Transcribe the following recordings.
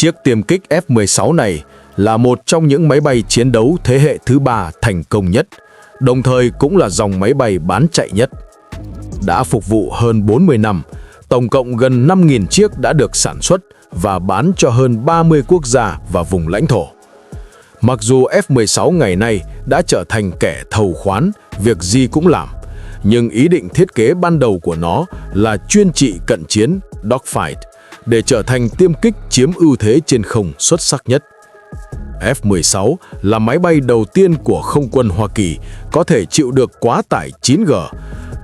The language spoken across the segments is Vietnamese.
Chiếc tiêm kích F-16 này là một trong những máy bay chiến đấu thế hệ thứ 3 thành công nhất, đồng thời cũng là dòng máy bay bán chạy nhất. Đã phục vụ hơn 40 năm, tổng cộng gần 5.000 chiếc đã được sản xuất và bán cho hơn 30 quốc gia và vùng lãnh thổ. Mặc dù F-16 ngày nay đã trở thành kẻ thầu khoán, việc gì cũng làm, nhưng ý định thiết kế ban đầu của nó là chuyên trị cận chiến, dogfight, để trở thành tiêm kích chiếm ưu thế trên không xuất sắc nhất. F-16 là máy bay đầu tiên của Không quân Hoa Kỳ có thể chịu được quá tải 9G,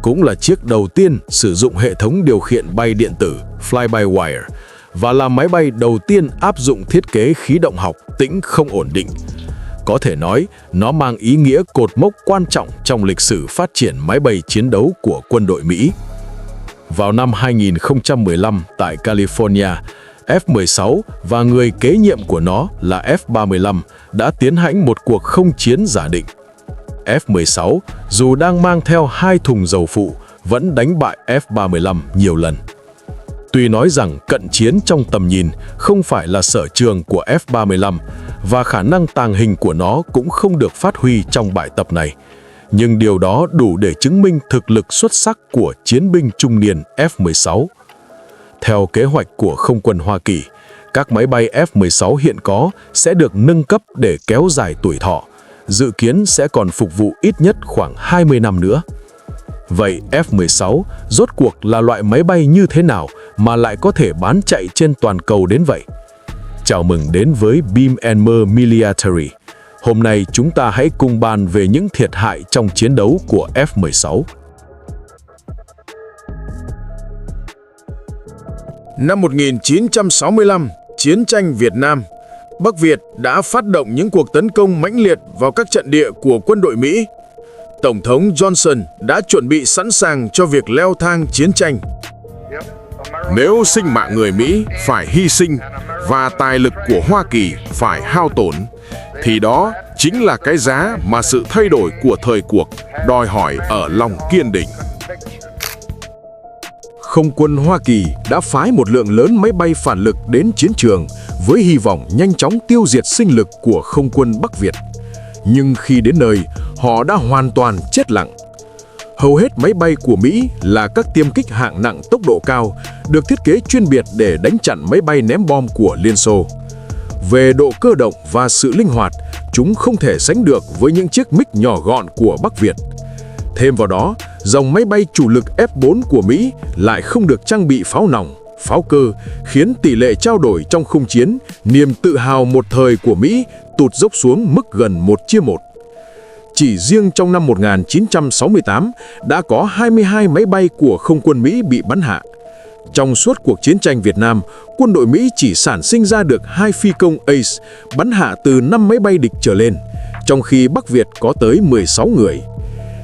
cũng là chiếc đầu tiên sử dụng hệ thống điều khiển bay điện tử fly-by-wire và là máy bay đầu tiên áp dụng thiết kế khí động học tĩnh không ổn định. Có thể nói, nó mang ý nghĩa cột mốc quan trọng trong lịch sử phát triển máy bay chiến đấu của quân đội Mỹ. Vào năm 2015 tại California, F-16 và người kế nhiệm của nó là F-35 đã tiến hành một cuộc không chiến giả định. F-16, dù đang mang theo 2 thùng dầu phụ, vẫn đánh bại F-35 nhiều lần. Tuy nói rằng cận chiến trong tầm nhìn không phải là sở trường của F-35 và khả năng tàng hình của nó cũng không được phát huy trong bài tập này, nhưng điều đó đủ để chứng minh thực lực xuất sắc của chiến binh trung niên F-16. Theo kế hoạch của Không quân Hoa Kỳ, các máy bay F-16 hiện có sẽ được nâng cấp để kéo dài tuổi thọ, dự kiến sẽ còn phục vụ ít nhất khoảng 20 năm nữa. Vậy F-16 rốt cuộc là loại máy bay như thế nào mà lại có thể bán chạy trên toàn cầu đến vậy? Chào mừng đến với Beam & Mer Military. Hôm nay chúng ta hãy cùng bàn về những thiệt hại trong chiến đấu của F-16. Năm 1965, chiến tranh Việt Nam, Bắc Việt đã phát động những cuộc tấn công mãnh liệt vào các trận địa của quân đội Mỹ. Tổng thống Johnson đã chuẩn bị sẵn sàng cho việc leo thang chiến tranh. Nếu sinh mạng người Mỹ phải hy sinh và tài lực của Hoa Kỳ phải hao tổn, thì đó chính là cái giá mà sự thay đổi của thời cuộc đòi hỏi ở lòng kiên định. Không quân Hoa Kỳ đã phái một lượng lớn máy bay phản lực đến chiến trường với hy vọng nhanh chóng tiêu diệt sinh lực của không quân Bắc Việt. Nhưng khi đến nơi, họ đã hoàn toàn chết lặng. Hầu hết máy bay của Mỹ là các tiêm kích hạng nặng tốc độ cao, được thiết kế chuyên biệt để đánh chặn máy bay ném bom của Liên Xô. Về độ cơ động và sự linh hoạt, chúng không thể sánh được với những chiếc MiG nhỏ gọn của Bắc Việt. Thêm vào đó, dòng máy bay chủ lực F-4 của Mỹ lại không được trang bị pháo nòng, pháo cơ, khiến tỷ lệ trao đổi trong không chiến, niềm tự hào một thời của Mỹ, tụt dốc xuống mức gần 1/1. Chỉ riêng trong năm 1968, đã có 22 máy bay của không quân Mỹ bị bắn hạ. Trong suốt cuộc chiến tranh Việt Nam, quân đội Mỹ chỉ sản sinh ra được 2 phi công Ace, bắn hạ từ 5 máy bay địch trở lên, trong khi Bắc Việt có tới 16 người.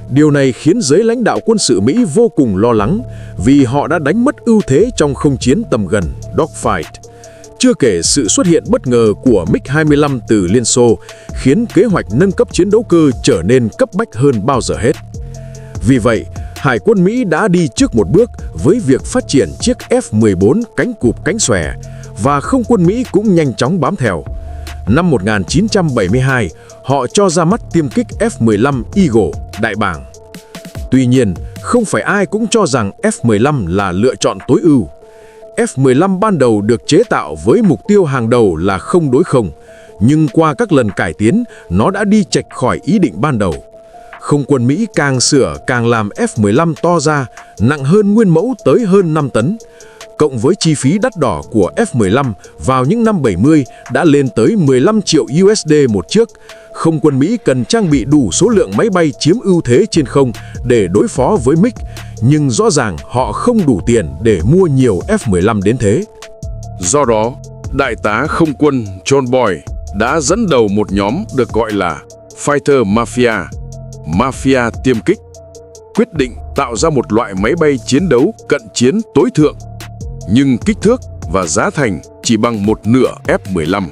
Điều này khiến giới lãnh đạo quân sự Mỹ vô cùng lo lắng vì họ đã đánh mất ưu thế trong không chiến tầm gần, dogfight. Chưa kể sự xuất hiện bất ngờ của MiG-25 từ Liên Xô khiến kế hoạch nâng cấp chiến đấu cơ trở nên cấp bách hơn bao giờ hết. Vì vậy, Hải quân Mỹ đã đi trước một bước với việc phát triển chiếc F-14 cánh cụp cánh xòe, và không quân Mỹ cũng nhanh chóng bám theo. Năm 1972, họ cho ra mắt tiêm kích F-15 Eagle, đại bàng. Tuy nhiên, không phải ai cũng cho rằng F-15 là lựa chọn tối ưu. F-15 ban đầu được chế tạo với mục tiêu hàng đầu là không đối không, nhưng qua các lần cải tiến, nó đã đi chệch khỏi ý định ban đầu. Không quân Mỹ càng sửa càng làm F-15 to ra, nặng hơn nguyên mẫu tới hơn 5 tấn. Cộng với chi phí đắt đỏ của F-15 vào những năm 70 đã lên tới 15 triệu USD một chiếc, không quân Mỹ cần trang bị đủ số lượng máy bay chiếm ưu thế trên không để đối phó với MiG, nhưng rõ ràng họ không đủ tiền để mua nhiều F-15 đến thế. Do đó, Đại tá không quân John Boyd đã dẫn đầu một nhóm được gọi là Fighter Mafia, Mafia tiêm kích, quyết định tạo ra một loại máy bay chiến đấu cận chiến tối thượng, nhưng kích thước và giá thành chỉ bằng một nửa F-15.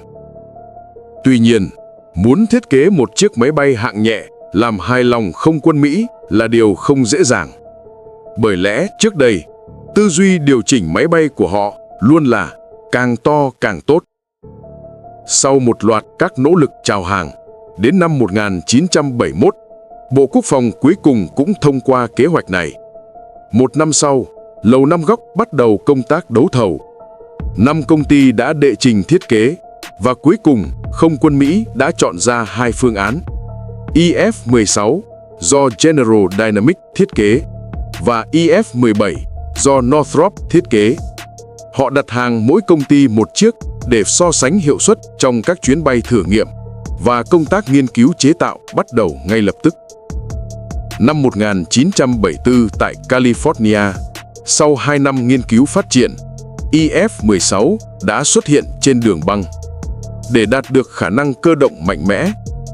Tuy nhiên, muốn thiết kế một chiếc máy bay hạng nhẹ làm hài lòng không quân Mỹ là điều không dễ dàng. Bởi lẽ trước đây, tư duy điều chỉnh máy bay của họ luôn là càng to càng tốt. Sau một loạt các nỗ lực chào hàng, đến năm 1971, Bộ Quốc phòng cuối cùng cũng thông qua kế hoạch này. Một năm sau, Lầu Năm Góc bắt đầu công tác đấu thầu. 5 công ty đã đệ trình thiết kế, và cuối cùng Không quân Mỹ đã chọn ra 2 phương án. EF-16 do General Dynamics thiết kế và EF-17 do Northrop thiết kế. Họ đặt hàng mỗi công ty một chiếc để so sánh hiệu suất trong các chuyến bay thử nghiệm, và công tác nghiên cứu chế tạo bắt đầu ngay lập tức. Năm 1974 tại California, sau 2 năm nghiên cứu phát triển, EF-16 đã xuất hiện trên đường băng. Để đạt được khả năng cơ động mạnh mẽ,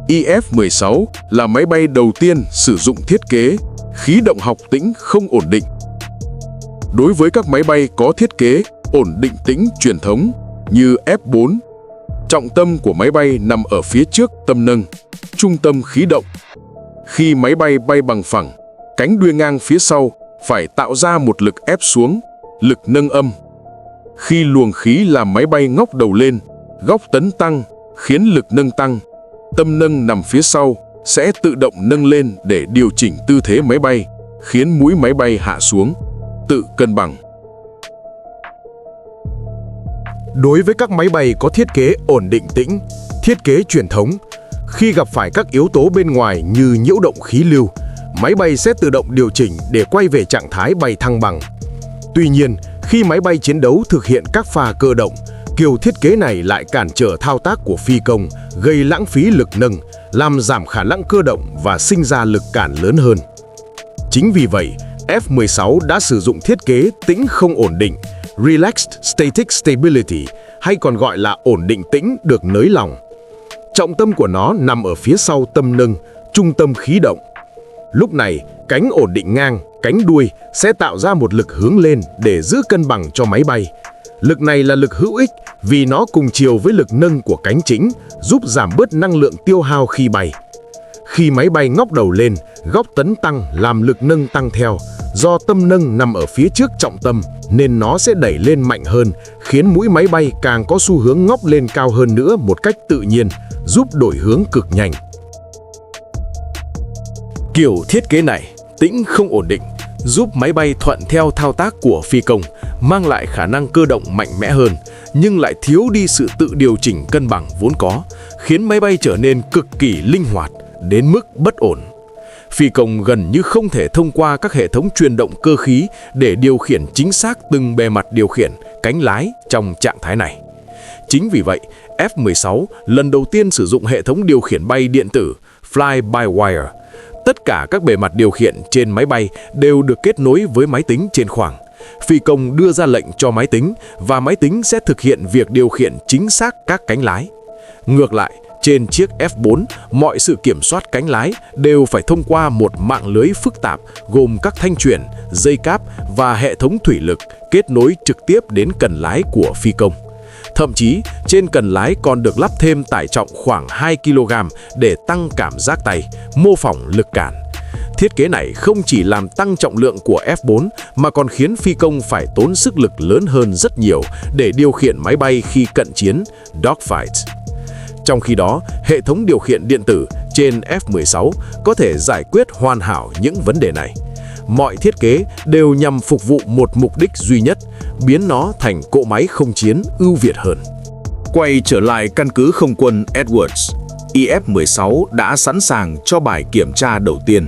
EF-16 là máy bay đầu tiên sử dụng thiết kế khí động học tĩnh không ổn định. Đối với các máy bay có thiết kế ổn định tĩnh truyền thống như F-4, trọng tâm của máy bay nằm ở phía trước tâm nâng, trung tâm khí động. Khi máy bay bay bằng phẳng, cánh đuôi ngang phía sau phải tạo ra một lực ép xuống, lực nâng âm. Khi luồng khí làm máy bay ngóc đầu lên, góc tấn tăng, khiến lực nâng tăng. Tâm nâng nằm phía sau sẽ tự động nâng lên để điều chỉnh tư thế máy bay, khiến mũi máy bay hạ xuống, tự cân bằng. Đối với các máy bay có thiết kế ổn định tĩnh, thiết kế truyền thống, khi gặp phải các yếu tố bên ngoài như nhiễu động khí lưu, máy bay sẽ tự động điều chỉnh để quay về trạng thái bay thăng bằng. Tuy nhiên, khi máy bay chiến đấu thực hiện các pha cơ động, kiểu thiết kế này lại cản trở thao tác của phi công, gây lãng phí lực nâng, làm giảm khả năng cơ động và sinh ra lực cản lớn hơn. Chính vì vậy, F-16 đã sử dụng thiết kế tĩnh không ổn định, Relaxed Static Stability, hay còn gọi là ổn định tĩnh được nới lỏng. Trọng tâm của nó nằm ở phía sau tâm nâng, trung tâm khí động. Lúc này, cánh ổn định ngang, cánh đuôi sẽ tạo ra một lực hướng lên để giữ cân bằng cho máy bay. Lực này là lực hữu ích vì nó cùng chiều với lực nâng của cánh chính, giúp giảm bớt năng lượng tiêu hao khi bay. Khi máy bay ngóc đầu lên, góc tấn tăng làm lực nâng tăng theo. Do tâm nâng nằm ở phía trước trọng tâm nên nó sẽ đẩy lên mạnh hơn, khiến mũi máy bay càng có xu hướng ngóc lên cao hơn nữa một cách tự nhiên, giúp đổi hướng cực nhanh. Kiểu thiết kế này, tĩnh không ổn định, giúp máy bay thuận theo thao tác của phi công, mang lại khả năng cơ động mạnh mẽ hơn, nhưng lại thiếu đi sự tự điều chỉnh cân bằng vốn có, khiến máy bay trở nên cực kỳ linh hoạt, đến mức bất ổn. Phi công gần như không thể thông qua các hệ thống truyền động cơ khí để điều khiển chính xác từng bề mặt điều khiển, cánh lái trong trạng thái này. Chính vì vậy, F-16 lần đầu tiên sử dụng hệ thống điều khiển bay điện tử Fly-by-wire. Tất cả các bề mặt điều khiển trên máy bay đều được kết nối với máy tính trên khoang. Phi công đưa ra lệnh cho máy tính và máy tính sẽ thực hiện việc điều khiển chính xác các cánh lái. Ngược lại, trên chiếc F-4, mọi sự kiểm soát cánh lái đều phải thông qua một mạng lưới phức tạp gồm các thanh truyền, dây cáp và hệ thống thủy lực kết nối trực tiếp đến cần lái của phi công. Thậm chí, trên cần lái còn được lắp thêm tải trọng khoảng 2 kg để tăng cảm giác tay, mô phỏng lực cản. Thiết kế này không chỉ làm tăng trọng lượng của F-4 mà còn khiến phi công phải tốn sức lực lớn hơn rất nhiều để điều khiển máy bay khi cận chiến, dogfight. Trong khi đó, hệ thống điều khiển điện tử trên F-16 có thể giải quyết hoàn hảo những vấn đề này. Mọi thiết kế đều nhằm phục vụ một mục đích duy nhất, biến nó thành cỗ máy không chiến ưu việt hơn. Quay trở lại căn cứ không quân Edwards, EF-16 đã sẵn sàng cho bài kiểm tra đầu tiên.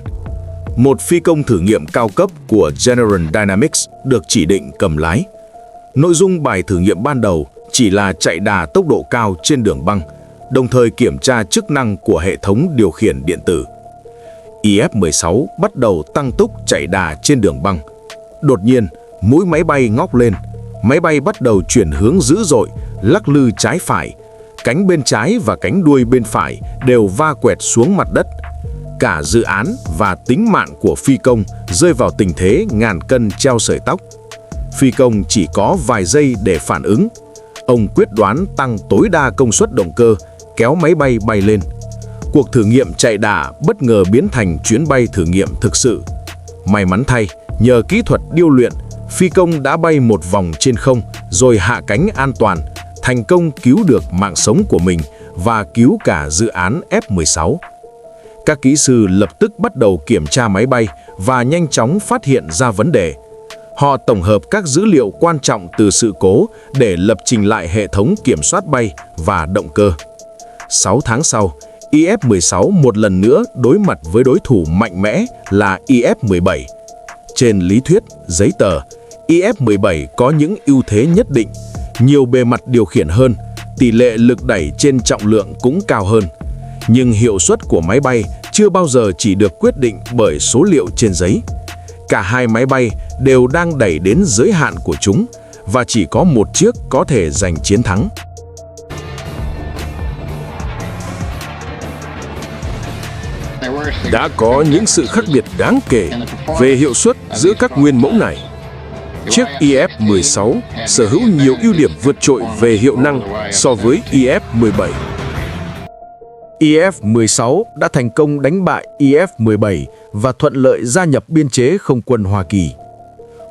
Một phi công thử nghiệm cao cấp của General Dynamics được chỉ định cầm lái. Nội dung bài thử nghiệm ban đầu chỉ là chạy đà tốc độ cao trên đường băng, đồng thời kiểm tra chức năng của hệ thống điều khiển điện tử. EF-16 bắt đầu tăng tốc chạy đà trên đường băng. Đột nhiên, mũi máy bay ngóc lên, máy bay bắt đầu chuyển hướng dữ dội, lắc lư trái phải. Cánh bên trái và cánh đuôi bên phải đều va quẹt xuống mặt đất. Cả dự án và tính mạng của phi công rơi vào tình thế ngàn cân treo sợi tóc. Phi công chỉ có vài giây để phản ứng. Ông quyết đoán tăng tối đa công suất động cơ, kéo máy bay bay lên. Cuộc thử nghiệm chạy đà bất ngờ biến thành chuyến bay thử nghiệm thực sự. May mắn thay, nhờ kỹ thuật điêu luyện, phi công đã bay một vòng trên không rồi hạ cánh an toàn, thành công cứu được mạng sống của mình và cứu cả dự án F-16. Các kỹ sư lập tức bắt đầu kiểm tra máy bay và nhanh chóng phát hiện ra vấn đề. Họ tổng hợp các dữ liệu quan trọng từ sự cố để lập trình lại hệ thống kiểm soát bay và động cơ. 6 tháng sau, IF-16 một lần nữa đối mặt với đối thủ mạnh mẽ là IF-17. Trên lý thuyết, giấy tờ, IF-17 có những ưu thế nhất định, nhiều bề mặt điều khiển hơn, tỷ lệ lực đẩy trên trọng lượng cũng cao hơn. Nhưng hiệu suất của máy bay chưa bao giờ chỉ được quyết định bởi số liệu trên giấy. Cả hai máy bay đều đang đẩy đến giới hạn của chúng và chỉ có một chiếc có thể giành chiến thắng. Đã có những sự khác biệt đáng kể về hiệu suất giữa các nguyên mẫu này. Chiếc IF-16 sở hữu nhiều ưu điểm vượt trội về hiệu năng so với IF-17. IF-16 đã thành công đánh bại IF-17 và thuận lợi gia nhập biên chế không quân Hoa Kỳ.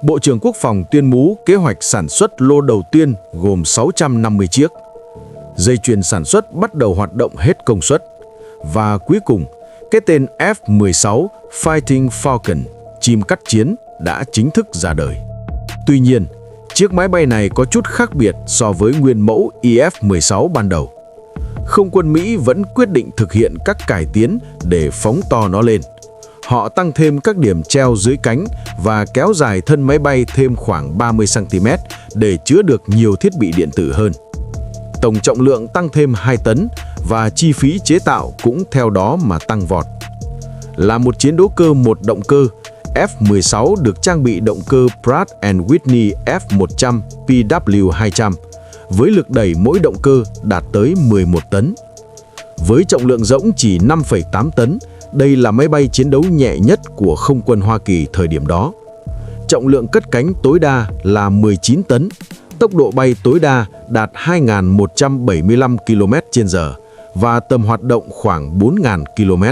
Bộ trưởng Quốc phòng tuyên bố kế hoạch sản xuất lô đầu tiên gồm 650 chiếc. Dây chuyền sản xuất bắt đầu hoạt động hết công suất. Và cuối cùng, cái tên F-16 Fighting Falcon, chim cắt chiến, đã chính thức ra đời. Tuy nhiên, chiếc máy bay này có chút khác biệt so với nguyên mẫu IF-16 ban đầu. Không quân Mỹ vẫn quyết định thực hiện các cải tiến để phóng to nó lên. Họ tăng thêm các điểm treo dưới cánh và kéo dài thân máy bay thêm khoảng 30 cm để chứa được nhiều thiết bị điện tử hơn. Tổng trọng lượng tăng thêm 2 tấn và chi phí chế tạo cũng theo đó mà tăng vọt. Là một chiến đấu cơ một động cơ, F-16 được trang bị động cơ Pratt & Whitney F-100 PW200 với lực đẩy mỗi động cơ đạt tới 11 tấn. Với trọng lượng rỗng chỉ 5,8 tấn, đây là máy bay chiến đấu nhẹ nhất của không quân Hoa Kỳ thời điểm đó. Trọng lượng cất cánh tối đa là 19 tấn, tốc độ bay tối đa đạt 2.175 km/h và tầm hoạt động khoảng 4.000 km.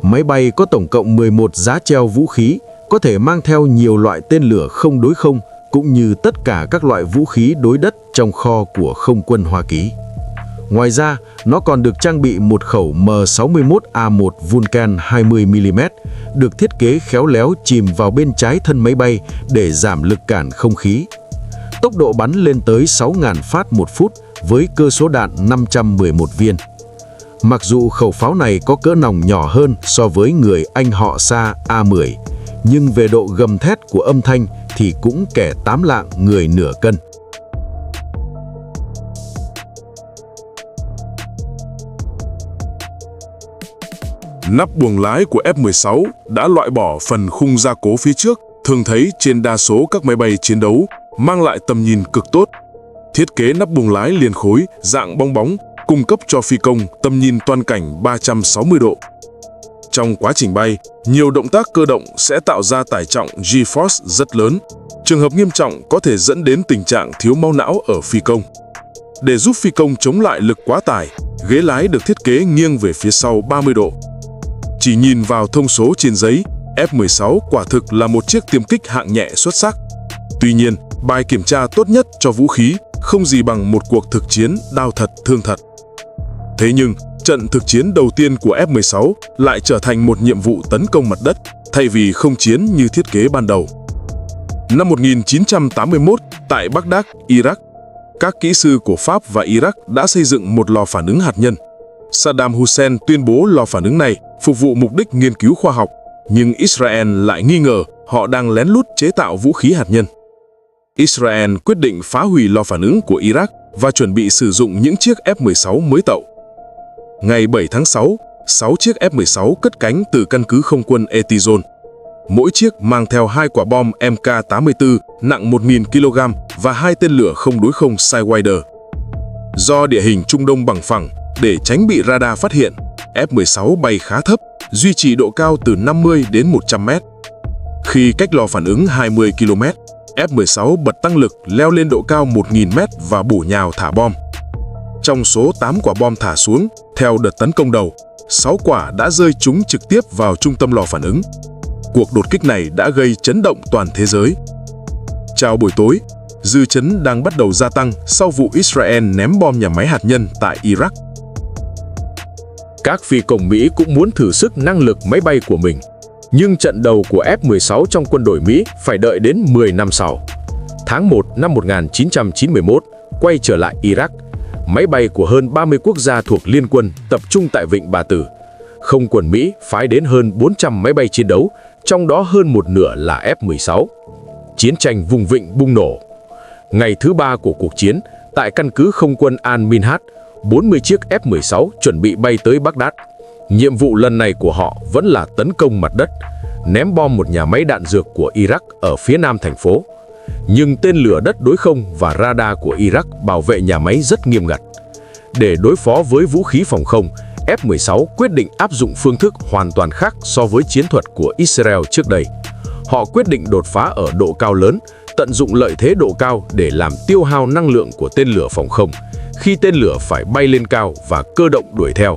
Máy bay có tổng cộng 11 giá treo vũ khí, có thể mang theo nhiều loại tên lửa không đối không, cũng như tất cả các loại vũ khí đối đất trong kho của không quân Hoa Kỳ. Ngoài ra, nó còn được trang bị một khẩu M61A1 Vulcan 20mm, được thiết kế khéo léo chìm vào bên trái thân máy bay để giảm lực cản không khí. Tốc độ bắn lên tới 6.000 phát một phút với cơ số đạn 511 viên. Mặc dù khẩu pháo này có cỡ nòng nhỏ hơn so với người Anh họ Sa A10, nhưng về độ gầm thét của âm thanh thì cũng kẻ 8 lạng người nửa cân. Nắp buồng lái của F-16 đã loại bỏ phần khung gia cố phía trước, thường thấy trên đa số các máy bay chiến đấu, mang lại tầm nhìn cực tốt. Thiết kế nắp buồng lái liền khối, dạng bong bóng, cung cấp cho phi công tầm nhìn toàn cảnh 360 độ. Trong quá trình bay, nhiều động tác cơ động sẽ tạo ra tải trọng G-force rất lớn. Trường hợp nghiêm trọng có thể dẫn đến tình trạng thiếu máu não ở phi công. Để giúp phi công chống lại lực quá tải, ghế lái được thiết kế nghiêng về phía sau 30 độ. Chỉ nhìn vào thông số trên giấy, F-16 quả thực là một chiếc tiêm kích hạng nhẹ xuất sắc. Tuy nhiên, bài kiểm tra tốt nhất cho vũ khí không gì bằng một cuộc thực chiến đau thật thương thật. Thế nhưng, trận thực chiến đầu tiên của F-16 lại trở thành một nhiệm vụ tấn công mặt đất, thay vì không chiến như thiết kế ban đầu. Năm 1981, tại Baghdad, Iraq, các kỹ sư của Pháp và Iraq đã xây dựng một lò phản ứng hạt nhân. Saddam Hussein tuyên bố lò phản ứng này phục vụ mục đích nghiên cứu khoa học, nhưng Israel lại nghi ngờ họ đang lén lút chế tạo vũ khí hạt nhân. Israel quyết định phá hủy lò phản ứng của Iraq và chuẩn bị sử dụng những chiếc F-16 mới tậu. Ngày 7 tháng 6, 6 chiếc F-16 cất cánh từ căn cứ không quân Etizon. Mỗi chiếc mang theo 2 quả bom Mk-84 nặng 1.000 kg và 2 tên lửa không đối không Sidewinder. Do địa hình Trung Đông bằng phẳng, để tránh bị radar phát hiện, F-16 bay khá thấp, duy trì độ cao từ 50 đến 100 mét. Khi cách lò phản ứng 20 km, F-16 bật tăng lực leo lên độ cao 1.000 mét và bổ nhào thả bom. Trong số 8 quả bom thả xuống, theo đợt tấn công đầu, 6 quả đã rơi trúng trực tiếp vào trung tâm lò phản ứng. Cuộc đột kích này đã gây chấn động toàn thế giới. Chào buổi tối, Dư chấn đang bắt đầu gia tăng sau vụ Israel ném bom nhà máy hạt nhân tại Iraq. Các phi công Mỹ cũng muốn thử sức năng lực máy bay của mình. Nhưng trận đầu của F-16 trong quân đội Mỹ phải đợi đến 10 năm sau. Tháng 1 năm 1991, quay trở lại Iraq, máy bay của hơn 30 quốc gia thuộc Liên quân tập trung tại Vịnh Ba Tư. Không quân Mỹ phái đến hơn 400 máy bay chiến đấu, trong đó hơn một nửa là F-16. Chiến tranh vùng vịnh bùng nổ. Ngày thứ 3 của cuộc chiến, tại căn cứ không quân Al-Minhad, 40 chiếc F-16 chuẩn bị bay tới Baghdad. Nhiệm vụ lần này của họ vẫn là tấn công mặt đất, ném bom một nhà máy đạn dược của Iraq ở phía nam thành phố. Nhưng tên lửa đất đối không và radar của Iraq bảo vệ nhà máy rất nghiêm ngặt. Để đối phó với vũ khí phòng không, F-16 quyết định áp dụng phương thức hoàn toàn khác so với chiến thuật của Israel trước đây. Họ quyết định đột phá ở độ cao lớn, tận dụng lợi thế độ cao để làm tiêu hao năng lượng của tên lửa phòng không, khi tên lửa phải bay lên cao và cơ động đuổi theo.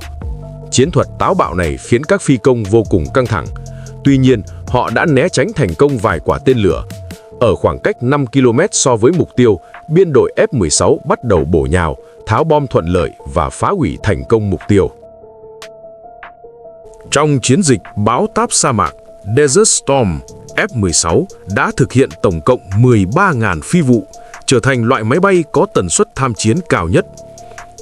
Chiến thuật táo bạo này khiến các phi công vô cùng căng thẳng. Tuy nhiên, họ đã né tránh thành công vài quả tên lửa. Ở khoảng cách 5 km so với mục tiêu, biên đội F-16 bắt đầu bổ nhào, tháo bom thuận lợi và phá hủy thành công mục tiêu. Trong chiến dịch bão táp sa mạc Desert Storm, F-16 đã thực hiện tổng cộng 13.000 phi vụ, trở thành loại máy bay có tần suất tham chiến cao nhất.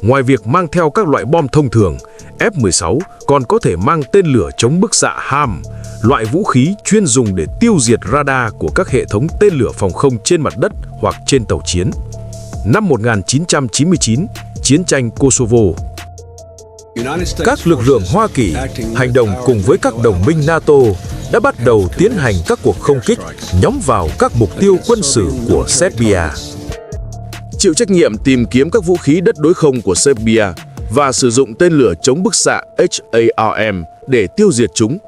Ngoài việc mang theo các loại bom thông thường, F-16 còn có thể mang tên lửa chống bức xạ HARM, loại vũ khí chuyên dùng để tiêu diệt radar của các hệ thống tên lửa phòng không trên mặt đất hoặc trên tàu chiến. Năm 1999, chiến tranh Kosovo. Các lực lượng Hoa Kỳ hành động cùng với các đồng minh NATO đã bắt đầu tiến hành các cuộc không kích nhắm vào các mục tiêu quân sự của Serbia. Chịu trách nhiệm tìm kiếm các vũ khí đất đối không của Serbia và sử dụng tên lửa chống bức xạ HARM để tiêu diệt chúng.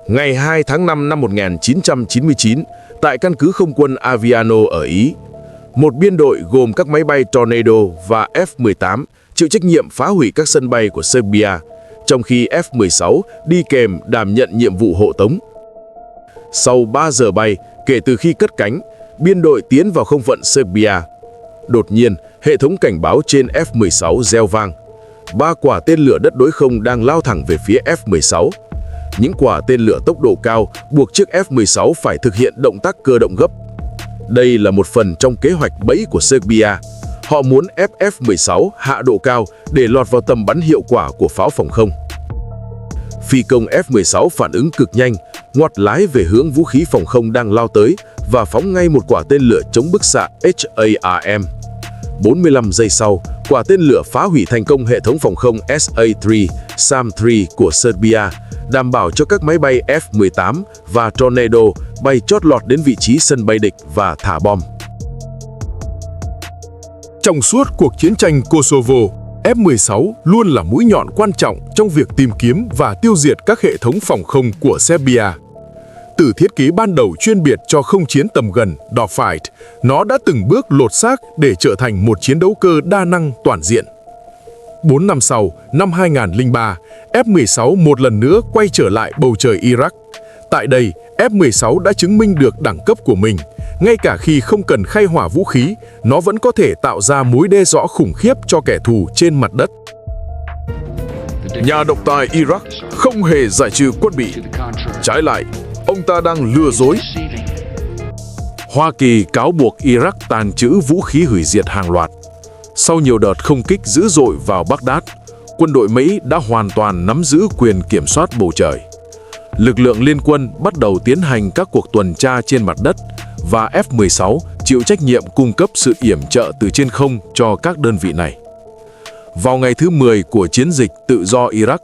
Ngày 2 tháng 5 năm 1999, tại căn cứ không quân Aviano ở Ý, một biên đội gồm các máy bay Tornado và F-18 chịu trách nhiệm phá hủy các sân bay của Serbia, trong khi F-16 đi kèm đảm nhận nhiệm vụ hộ tống. Sau 3 giờ bay kể từ khi cất cánh, biên đội tiến vào không phận Serbia. Đột nhiên, hệ thống cảnh báo trên F-16 reo vang. 3 quả tên lửa đất đối không đang lao thẳng về phía F-16. Những quả tên lửa tốc độ cao buộc chiếc F-16 phải thực hiện động tác cơ động gấp. Đây là một phần trong kế hoạch bẫy của Serbia. Họ muốn ép F-16 hạ độ cao để lọt vào tầm bắn hiệu quả của pháo phòng không. Phi công F-16 phản ứng cực nhanh, ngoặt lái về hướng vũ khí phòng không đang lao tới và phóng ngay một quả tên lửa chống bức xạ HARM. 45 giây sau, quả tên lửa phá hủy thành công hệ thống phòng không SA-3, SAM-3 của Serbia, đảm bảo cho các máy bay F-18 và Tornado bay chót lọt đến vị trí sân bay địch và thả bom. Trong suốt cuộc chiến tranh Kosovo, F-16 luôn là mũi nhọn quan trọng trong việc tìm kiếm và tiêu diệt các hệ thống phòng không của Serbia. Từ thiết kế ban đầu chuyên biệt cho không chiến tầm gần Dogfight, nó đã từng bước lột xác để trở thành một chiến đấu cơ đa năng toàn diện. 4 năm sau, năm 2003, F-16 một lần nữa quay trở lại bầu trời Iraq. Tại đây, F-16 đã chứng minh được đẳng cấp của mình. Ngay cả khi không cần khai hỏa vũ khí, nó vẫn có thể tạo ra mối đe dọa khủng khiếp cho kẻ thù trên mặt đất. Nhà độc tài Iraq không hề giải trừ quân bị. Trái lại, ông ta đang lừa dối. Hoa Kỳ cáo buộc Iraq tàng trữ vũ khí hủy diệt hàng loạt. Sau nhiều đợt không kích dữ dội vào Baghdad, quân đội Mỹ đã hoàn toàn nắm giữ quyền kiểm soát bầu trời. Lực lượng liên quân bắt đầu tiến hành các cuộc tuần tra trên mặt đất và F-16 chịu trách nhiệm cung cấp sự yểm trợ từ trên không cho các đơn vị này. Vào ngày thứ 10 của chiến dịch tự do Iraq,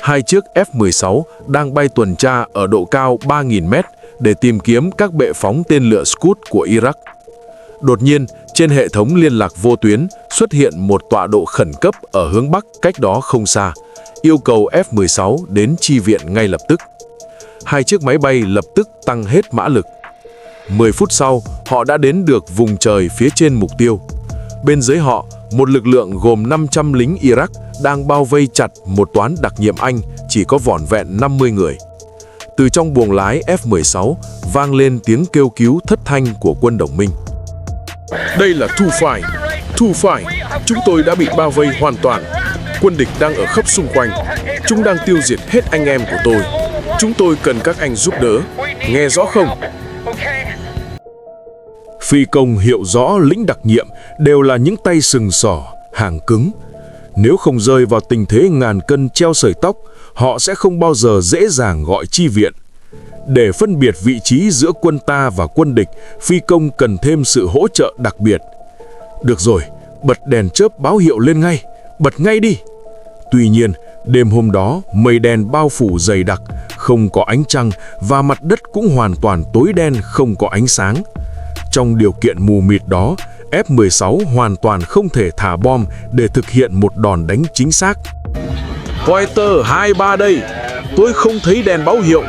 2 chiếc F-16 đang bay tuần tra ở độ cao 3.000 mét để tìm kiếm các bệ phóng tên lửa Scud của Iraq. Đột nhiên, trên hệ thống liên lạc vô tuyến xuất hiện một tọa độ khẩn cấp ở hướng Bắc cách đó không xa, yêu cầu F-16 đến chi viện ngay lập tức. 2 chiếc máy bay lập tức tăng hết mã lực. 10 phút sau, họ đã đến được vùng trời phía trên mục tiêu. Bên dưới họ, một lực lượng gồm 500 lính Iraq đang bao vây chặt một toán đặc nhiệm Anh chỉ có vỏn vẹn 50 người. Từ trong buồng lái F-16 vang lên tiếng kêu cứu thất thanh của quân đồng minh. Đây là Thu Phải, chúng tôi đã bị bao vây hoàn toàn. Quân địch đang ở khắp xung quanh. Chúng đang tiêu diệt hết anh em của tôi. Chúng tôi cần các anh giúp đỡ. Nghe rõ không? Phi công hiểu rõ lĩnh đặc nhiệm đều là những tay sừng sỏ, hàng cứng. Nếu không rơi vào tình thế ngàn cân treo sợi tóc, họ sẽ không bao giờ dễ dàng gọi chi viện. Để phân biệt vị trí giữa quân ta và quân địch, phi công cần thêm sự hỗ trợ đặc biệt. Được rồi, bật đèn chớp báo hiệu lên ngay, bật ngay đi. Tuy nhiên, đêm hôm đó, mây đen bao phủ dày đặc, không có ánh trăng và mặt đất cũng hoàn toàn tối đen không có ánh sáng. Trong điều kiện mù mịt đó, F-16 hoàn toàn không thể thả bom để thực hiện một đòn đánh chính xác. Pointer 23 đây. Tôi không thấy đèn báo hiệu.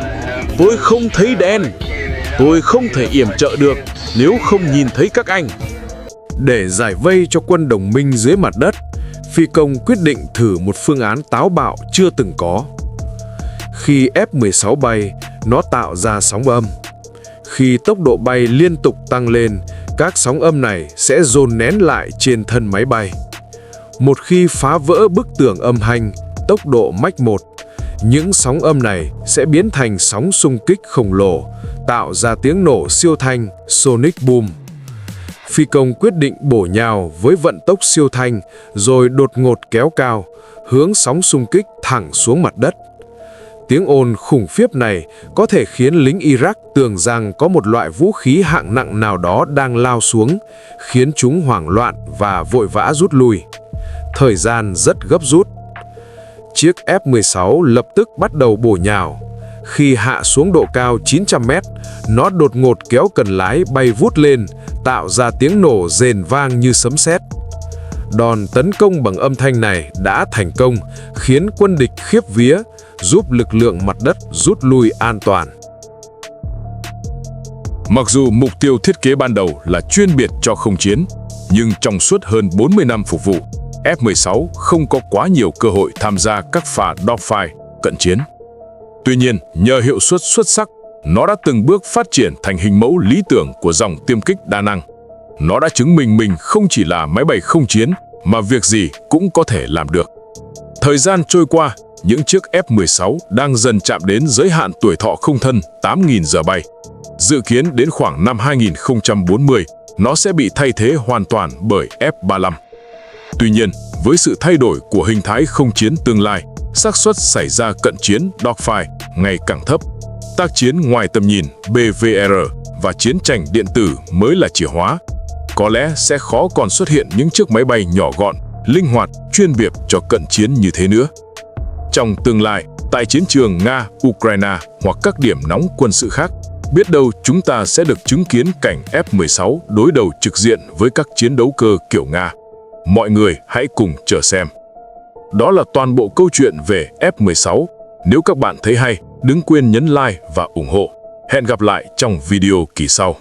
Tôi không thấy đèn. Tôi không thể yểm trợ được nếu không nhìn thấy các anh. Để giải vây cho quân đồng minh dưới mặt đất, phi công quyết định thử một phương án táo bạo chưa từng có. Khi F-16 bay, nó tạo ra sóng âm. Khi tốc độ bay liên tục tăng lên, các sóng âm này sẽ dồn nén lại trên thân máy bay. Một khi phá vỡ bức tường âm thanh, tốc độ Mach 1, những sóng âm này sẽ biến thành sóng xung kích khổng lồ, tạo ra tiếng nổ siêu thanh sonic boom. Phi công quyết định bổ nhào với vận tốc siêu thanh, rồi đột ngột kéo cao, hướng sóng xung kích thẳng xuống mặt đất. Tiếng ồn khủng khiếp này có thể khiến lính Iraq tưởng rằng có một loại vũ khí hạng nặng nào đó đang lao xuống, khiến chúng hoảng loạn và vội vã rút lui. Thời gian rất gấp rút. Chiếc F-16 lập tức bắt đầu bổ nhào. Khi hạ xuống độ cao 900 mét, nó đột ngột kéo cần lái bay vút lên, tạo ra tiếng nổ rền vang như sấm sét. Đòn tấn công bằng âm thanh này đã thành công, khiến quân địch khiếp vía, giúp lực lượng mặt đất rút lui an toàn. Mặc dù mục tiêu thiết kế ban đầu là chuyên biệt cho không chiến, nhưng trong suốt hơn 40 năm phục vụ, F-16 không có quá nhiều cơ hội tham gia các pha dogfight, cận chiến. Tuy nhiên, nhờ hiệu suất xuất sắc, nó đã từng bước phát triển thành hình mẫu lý tưởng của dòng tiêm kích đa năng. Nó đã chứng minh mình không chỉ là máy bay không chiến, mà việc gì cũng có thể làm được. Thời gian trôi qua, những chiếc F-16 đang dần chạm đến giới hạn tuổi thọ không thân 8.000 giờ bay. Dự kiến đến khoảng năm 2040, nó sẽ bị thay thế hoàn toàn bởi F-35. Tuy nhiên, với sự thay đổi của hình thái không chiến tương lai, xác suất xảy ra cận chiến dogfight ngày càng thấp. Tác chiến ngoài tầm nhìn BVR và chiến tranh điện tử mới là chìa khóa. Có lẽ sẽ khó còn xuất hiện những chiếc máy bay nhỏ gọn, linh hoạt, chuyên biệt cho cận chiến như thế nữa. Trong tương lai, tại chiến trường Nga, Ukraine hoặc các điểm nóng quân sự khác, biết đâu chúng ta sẽ được chứng kiến cảnh F-16 đối đầu trực diện với các chiến đấu cơ kiểu Nga. Mọi người hãy cùng chờ xem. Đó là toàn bộ câu chuyện về F-16. Nếu các bạn thấy hay, đừng quên nhấn like và ủng hộ. Hẹn gặp lại trong video kỳ sau.